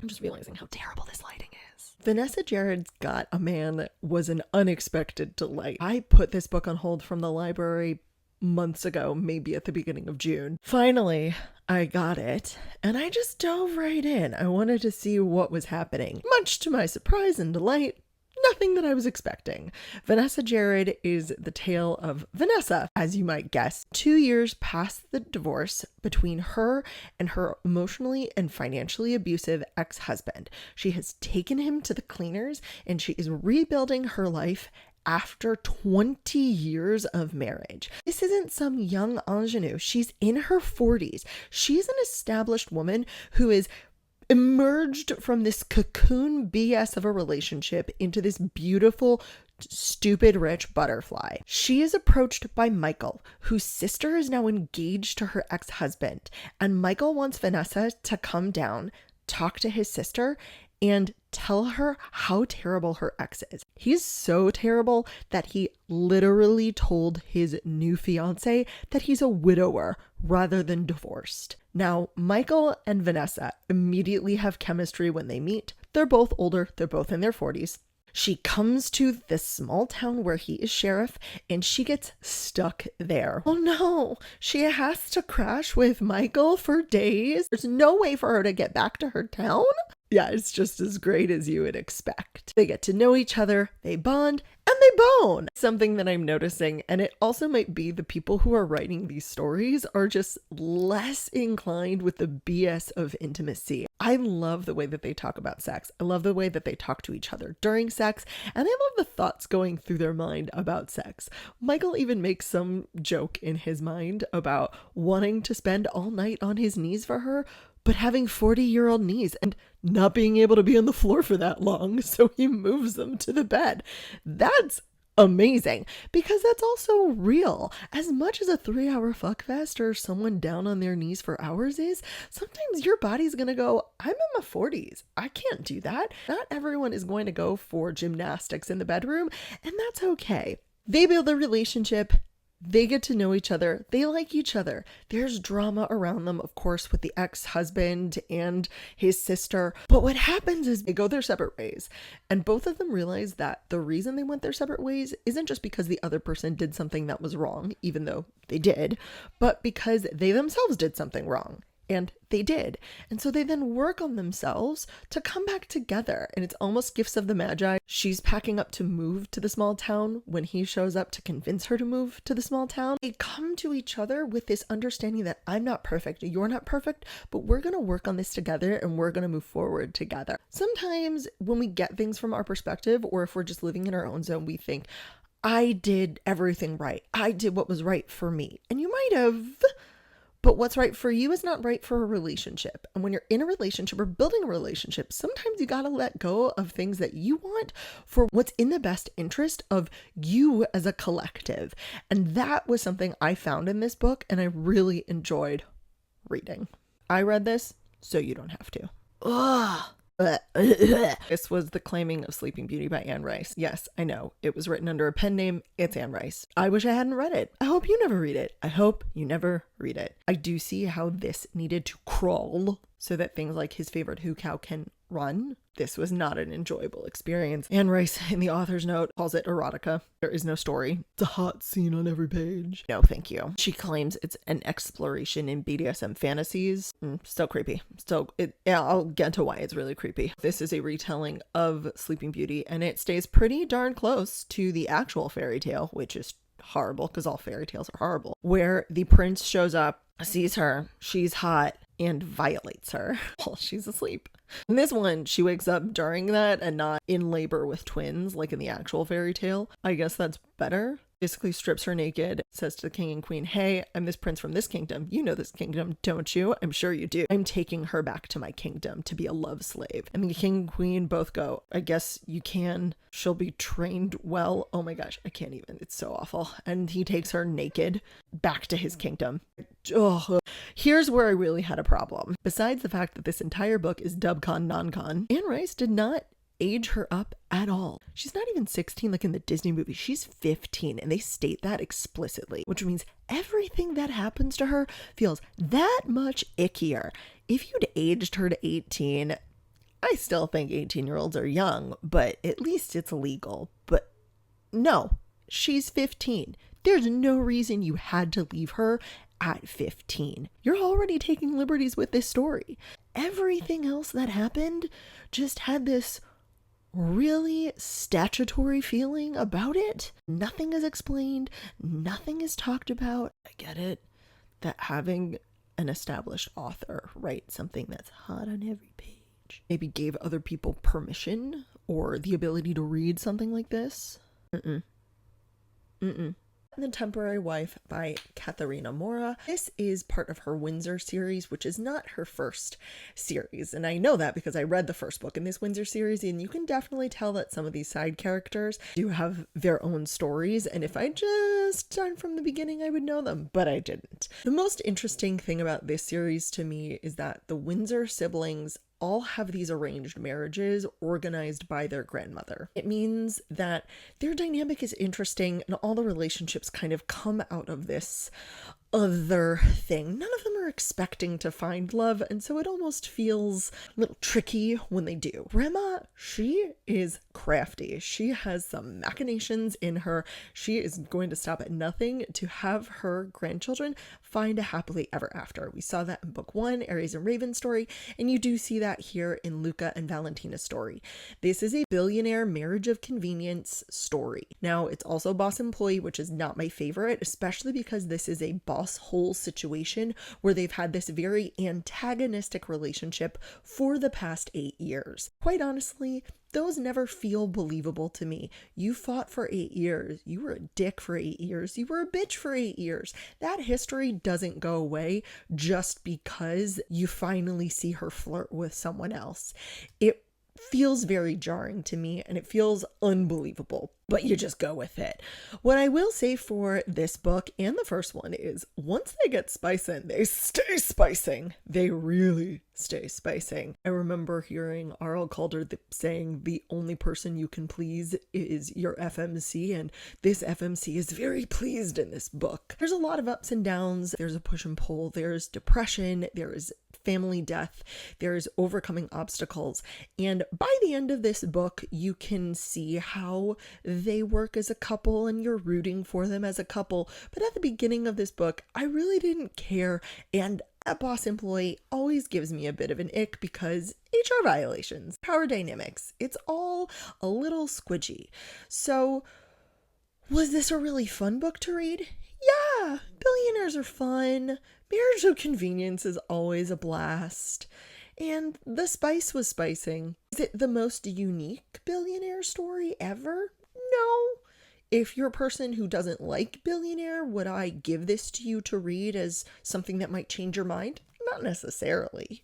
I'm just realizing how terrible this lighting is. Vanessa Jared's Got a Man was an unexpected delight. I put this book on hold from the library months ago, maybe at the beginning of June. Finally, I got it, and I just dove right in. I wanted to see what was happening. Much to my surprise and delight, nothing that I was expecting. Vanessa Jared is the tale of Vanessa, as you might guess, 2 years past the divorce between her and her emotionally and financially abusive ex-husband. She has taken him to the cleaners, and she is rebuilding her life after 20 years of marriage. This isn't some young ingenue. She's in her 40s. She's an established woman who is emerged from this cocoon BS of a relationship into this beautiful, stupid, rich butterfly. She is approached by Michael, whose sister is now engaged to her ex-husband, and Michael wants Vanessa to come down, talk to his sister, and tell her how terrible her ex is. He's so terrible that he literally told his new fiancée that he's a widower rather than divorced. Now, Michael and Vanessa immediately have chemistry when they meet. They're both older. They're both in their 40s. She comes to this small town where he is sheriff, and she gets stuck there. Oh no, she has to crash with Michael for days. There's no way for her to get back to her town. Yeah, it's just as great as you would expect. They get to know each other, they bond, and they bone. Something that I'm noticing, and it also might be the people who are writing these stories are just less inclined with the BS of intimacy. I love the way that they talk about sex. I love the way that they talk to each other during sex, and I love the thoughts going through their mind about sex. Michael even makes some joke in his mind about wanting to spend all night on his knees for her, but having 40-year-old knees and not being able to be on the floor for that long, so he moves them to the bed. That's amazing, because that's also real. As much as a 3-hour fuck fest or someone down on their knees for hours is, sometimes your body's gonna go, I'm in my 40s. I can't do that. Not everyone is going to go for gymnastics in the bedroom, and that's okay. They build a relationship. They get to know each other. They like each other. There's drama around them, of course, with the ex-husband and his sister. But what happens is they go their separate ways. And both of them realize that the reason they went their separate ways isn't just because the other person did something that was wrong, even though they did, but because they themselves did something wrong. And they did. And so they then work on themselves to come back together. And it's almost gifts of the magi. She's packing up to move to the small town when he shows up to convince her to move to the small town. They come to each other with this understanding that I'm not perfect, you're not perfect, but we're going to work on this together and we're going to move forward together. Sometimes when we get things from our perspective, or if we're just living in our own zone, we think, I did everything right. I did what was right for me. And you might have. But what's right for you is not right for a relationship. And when you're in a relationship or building a relationship, sometimes you got to let go of things that you want for what's in the best interest of you as a collective. And that was something I found in this book, and I really enjoyed reading. I read this so you don't have to. Ugh. This was The Claiming of Sleeping Beauty by Anne Rice. Yes, I know. It was written under a pen name. It's Anne Rice. I wish I hadn't read it. I hope you never read it. I hope you never read it. I do see how this needed to crawl so that things like his favorite Who Cow can run. This was not an enjoyable experience. Anne Rice, in the author's note, calls it erotica. There is no story. It's a hot scene on every page. No, thank you. She claims it's an exploration in BDSM fantasies. Still creepy. I'll get to why it's really creepy. This is a retelling of Sleeping Beauty, and it stays pretty darn close to the actual fairy tale, which is horrible because all fairy tales are horrible, where the prince shows up, sees her, she's hot, and violates her while she's asleep. In this one, she wakes up during that and not in labor with twins like in the actual fairy tale. I guess that's better. Basically strips her naked, says to the king and queen, hey, I'm this prince from this kingdom. You know this kingdom, don't you? I'm sure you do. I'm taking her back to my kingdom to be a love slave. And the king and queen both go, I guess you can. She'll be trained well. Oh my gosh, I can't even. It's so awful. And he takes her naked back to his kingdom. Oh, here's where I really had a problem. Besides the fact that this entire book is dubcon, non-con, Anne Rice did not age her up at all. She's not even 16 like in the Disney movie. She's 15, and they state that explicitly, which means everything that happens to her feels that much ickier. If you'd aged her to 18, I still think 18-year-olds are young, but at least it's legal. But no, she's 15. There's no reason you had to leave her at 15. You're already taking liberties with this story. Everything else that happened just had this really statutory feeling about it. Nothing is explained. Nothing is talked about. I get it that having an established author write something that's hot on every page maybe gave other people permission or the ability to read something like this. The Temporary Wife by Catharina Maura. This is part of her Windsor series, which is not her first series. And I know that because I read the first book in this Windsor series, and you can definitely tell that some of these side characters do have their own stories. And if I just started from the beginning, I would know them, but I didn't. The most interesting thing about this series to me is that the Windsor siblings all have these arranged marriages organized by their grandmother. It means that their dynamic is interesting and all the relationships kind of come out of this other thing. None of them are expecting to find love, and so it almost feels a little tricky when they do. Grandma, she is crafty. She has some machinations in her. She is going to stop at nothing to have her grandchildren find a happily ever after. We saw that in book 1, Aries and Raven story, and you do see that here in Luca and Valentina's story. This is a billionaire marriage of convenience story. Now, it's also boss employee, which is not my favorite, especially because this is a boss whole situation where they've had this very antagonistic relationship for the past 8 years. Quite honestly, those never feel believable to me. You fought for 8 years. You were a dick for 8 years. You were a bitch for 8 years. That history doesn't go away just because you finally see her flirt with someone else. It feels very jarring to me and it feels unbelievable, but you just go with it. What I will say for this book and the first one is once they get spicing, they stay spicing. They really stay spicing. I remember hearing R.L. Calder saying the only person you can please is your FMC, and this FMC is very pleased in this book. There's a lot of ups and downs. There's a push and pull. There's depression. There's family death. There's overcoming obstacles. And by the end of this book, you can see how they work as a couple and you're rooting for them as a couple. But at the beginning of this book, I really didn't care. And a boss employee always gives me a bit of an ick because HR violations, power dynamics, it's all a little squidgy. So was this a really fun book to read? Yeah, billionaires are fun. Marriage of Convenience is always a blast. And the spice was spicing. Is it the most unique billionaire story ever? No. If you're a person who doesn't like Billionaire, would I give this to you to read as something that might change your mind? Not necessarily.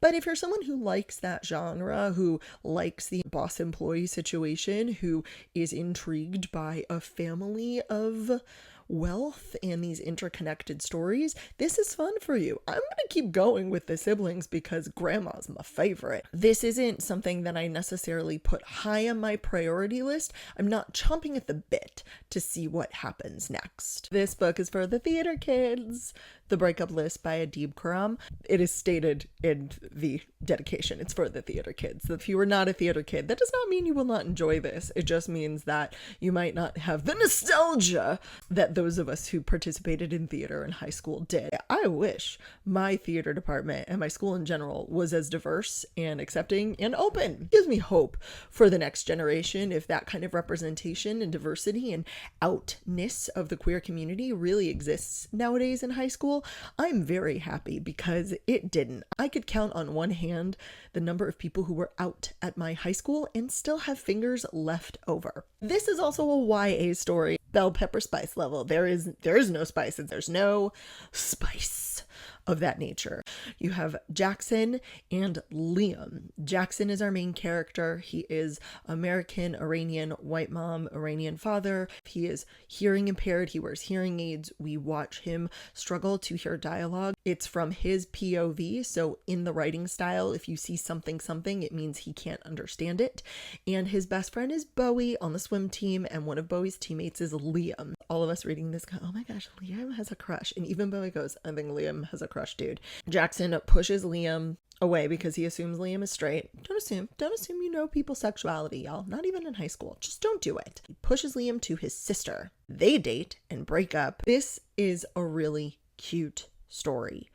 But if you're someone who likes that genre, who likes the boss employee situation, who is intrigued by a family of wealth and these interconnected stories, this is fun for you. I'm gonna keep going with the siblings because grandma's my favorite. This isn't something that I necessarily put high on my priority list. I'm not chomping at the bit to see what happens next. This book is for the theater kids. The Breakup List by Adib Khorram. It is stated in the dedication, it's for the theater kids. If you are not a theater kid, that does not mean you will not enjoy this. It just means that you might not have the nostalgia that those of us who participated in theater in high school did. I wish my theater department and my school in general was as diverse and accepting and open. It gives me hope for the next generation if that kind of representation and diversity and outness of the queer community really exists nowadays in high school. I'm very happy because it didn't. I could count on one hand the number of people who were out at my high school and still have fingers left over. This is also a YA story. Bell pepper spice level. There is no spice. There's no spice of that nature. You have Jackson and Liam. Jackson is our main character. He is American, Iranian, white mom, Iranian father. He is hearing impaired. He wears hearing aids. We watch him struggle to hear dialogue. It's from his POV. So in the writing style, if you see something, it means he can't understand it. And his best friend is Bowie on the swim team. And one of Bowie's teammates is Liam. All of us reading this go, oh my gosh, Liam has a crush. And even Bowie goes, I think Liam has a crush, dude. Jackson pushes Liam away because he assumes Liam is straight. Don't assume you know people's sexuality, y'all. Not even in high school. Just don't do it. He pushes Liam to his sister. They date and break up. This is a really cute story.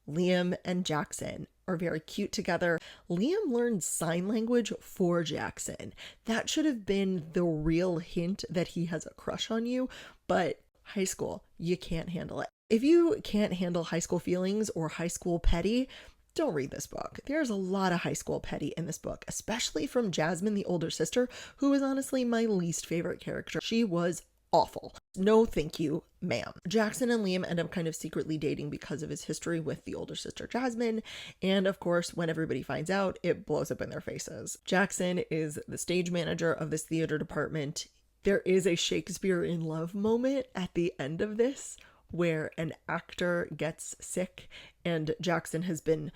Liam and Jackson are very cute together. Liam learns sign language for Jackson. That should have been the real hint that he has a crush on you, but high school, you can't handle it. If you can't handle high school feelings or high school petty, don't read this book. There's a lot of high school petty in this book, especially from Jasmine, the older sister, who is honestly my least favorite character. She was awful. No thank you, ma'am. Jackson and Liam end up kind of secretly dating because of his history with the older sister Jasmine, and of course when everybody finds out, it blows up in their faces. Jackson is the stage manager of this theater department. There is a Shakespeare in Love moment at the end of this where an actor gets sick and Jackson has been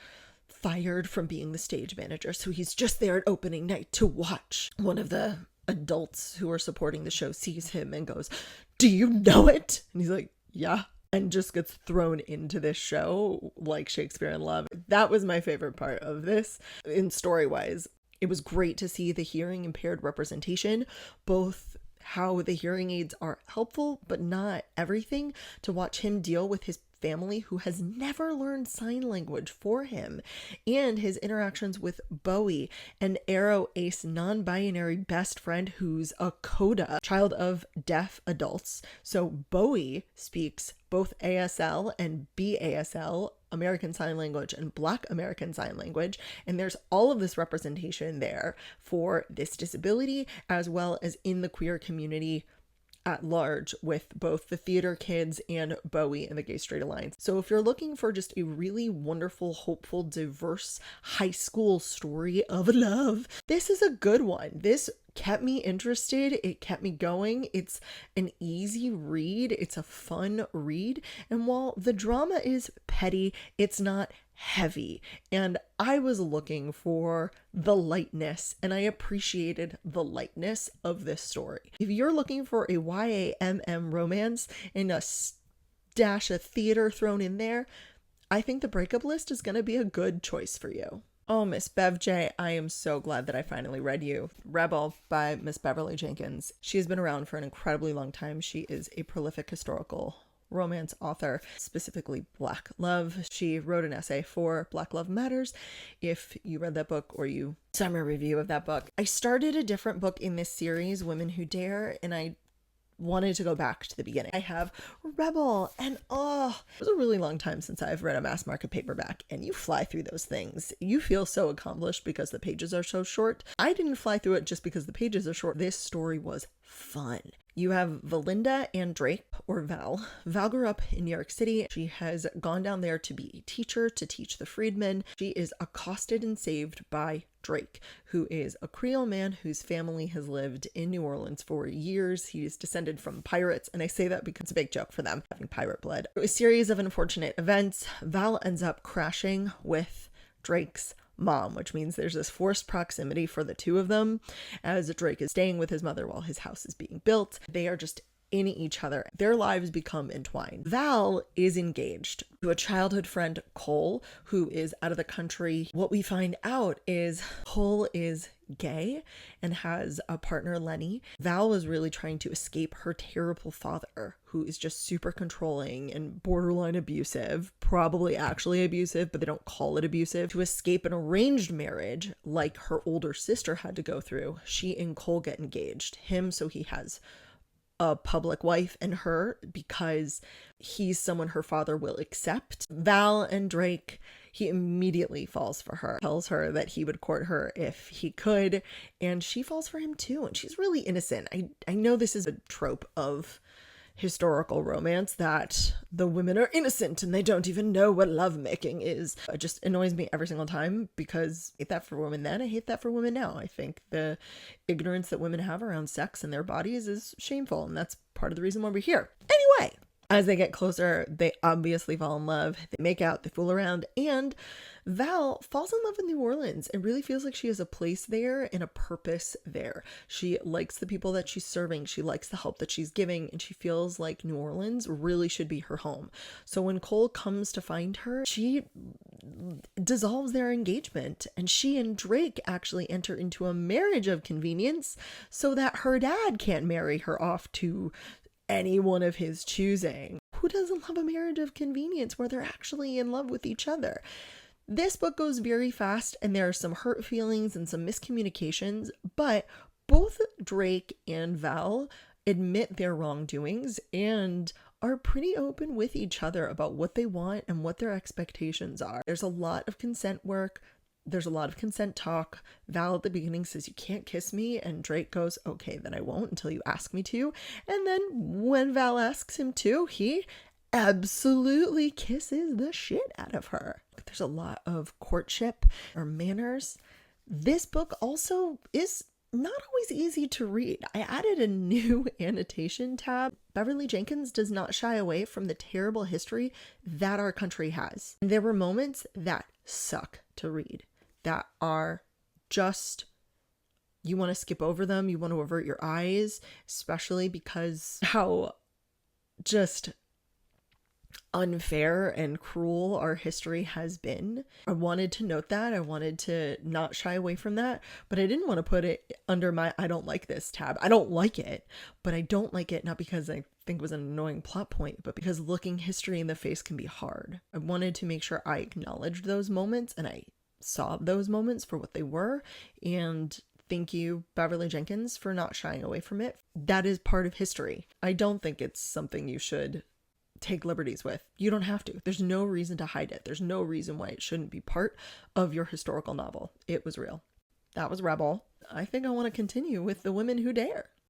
fired from being the stage manager, so he's just there at opening night to watch. One of the adults who are supporting the show sees him and goes, "Do you know it?" And he's like, "Yeah," and just gets thrown into this show like Shakespeare in Love. That was my favorite part of this. In story-wise, it was great to see the hearing impaired representation, both how the hearing aids are helpful but not everything, to watch him deal with his family who has never learned sign language for him, and his interactions with Bowie, an aro ace non-binary best friend who's a coda, child of deaf adults. So Bowie speaks both ASL and BASL, American Sign Language and Black American Sign Language, and there's all of this representation there for this disability as well as in the queer community at large with both the theater kids and Bowie and the Gay Straight Alliance. So if you're looking for just a really wonderful, hopeful, diverse high school story of love, this is a good one. This kept me interested. It kept me going. It's an easy read. It's a fun read. And while the drama is petty, it's not heavy. And I was looking for the lightness, and I appreciated the lightness of this story. If you're looking for a YAMM romance and a dash of theater thrown in there, I think The Breakup List is going to be a good choice for you. Oh, Miss Bev J, I am so glad that I finally read you. Rebel by Miss Beverly Jenkins. She has been around for an incredibly long time. She is a prolific historical romance author, specifically Black love. She wrote an essay for Black Love Matters. If you read that book or you saw my review of that book. I started a different book in this series, Women Who Dare, and I wanted to go back to the beginning. I have Rebel, and it was a really long time since I've read a mass market paperback, and you fly through those things. You feel so accomplished because the pages are so short. I didn't fly through it just because the pages are short. This story was fun. You have Valinda and Drake, or Val. Val grew up in New York City. She has gone down there to be a teacher, to teach the freedmen. She is accosted and saved by Drake, who is a Creole man whose family has lived in New Orleans for years. He is descended from pirates, and I say that because it's a big joke for them, having pirate blood. Through a series of unfortunate events, Val ends up crashing with Drake's mom, which means there's this forced proximity for the two of them as Drake is staying with his mother while his house is being built. They are just in each other. Their lives become entwined. Val is engaged to a childhood friend, Cole, who is out of the country. What we find out is Cole is gay and has a partner, Lenny. Val was really trying to escape her terrible father, who is just super controlling and borderline abusive, probably actually abusive, but they don't call it abusive, to escape an arranged marriage like her older sister had to go through. She and Cole get engaged. Him, so he has a public wife, and her because he's someone her father will accept. Val and Drake, he immediately falls for her, tells her that he would court her if he could, and she falls for him too, and she's really innocent. I know this is a trope of historical romance that the women are innocent and they don't even know what lovemaking is. It just annoys me every single time because I hate that for women then, I hate that for women now. I think the ignorance that women have around sex and their bodies is shameful, and that's part of the reason why we're here. Anyway, As they get closer, they obviously fall in love. They make out, they fool around, and Val falls in love with New Orleans and really feels like she has a place there and a purpose there. She likes the people that she's serving. She likes the help that she's giving, and she feels like New Orleans really should be her home. So when Cole comes to find her, she dissolves their engagement, and she and Drake actually enter into a marriage of convenience so that her dad can't marry her off to anyone of his choosing. Who doesn't love a marriage of convenience where they're actually in love with each other? This book goes very fast, and there are some hurt feelings and some miscommunications, but both Drake and Val admit their wrongdoings and are pretty open with each other about what they want and what their expectations are. There's a lot of consent work. There's a lot of consent talk. Val at the beginning says, "You can't kiss me," and Drake goes, "Okay, then I won't until you ask me to." And then when Val asks him to, he absolutely kisses the shit out of her. There's a lot of courtship or manners. This book also is not always easy to read. I added a new annotation tab. Beverly Jenkins does not shy away from the terrible history that our country has. And there were moments that suck to read, that are just, you want to skip over them, you want to avert your eyes, especially because how just unfair and cruel our history has been. I wanted to note that. I wanted to not shy away from that, but I didn't want to put it under my I don't like this tab. I don't like it, but I don't like it not because I think it was an annoying plot point, but because looking history in the face can be hard. I wanted to make sure I acknowledged those moments and I saw those moments for what they were, and thank you, Beverly Jenkins, for not shying away from it. That is part of history. I don't think it's something you should take liberties with. You don't have to. There's no reason to hide it. There's no reason why it shouldn't be part of your historical novel. It was real. That was Rebel. I think I want to continue with The Women Who Dare.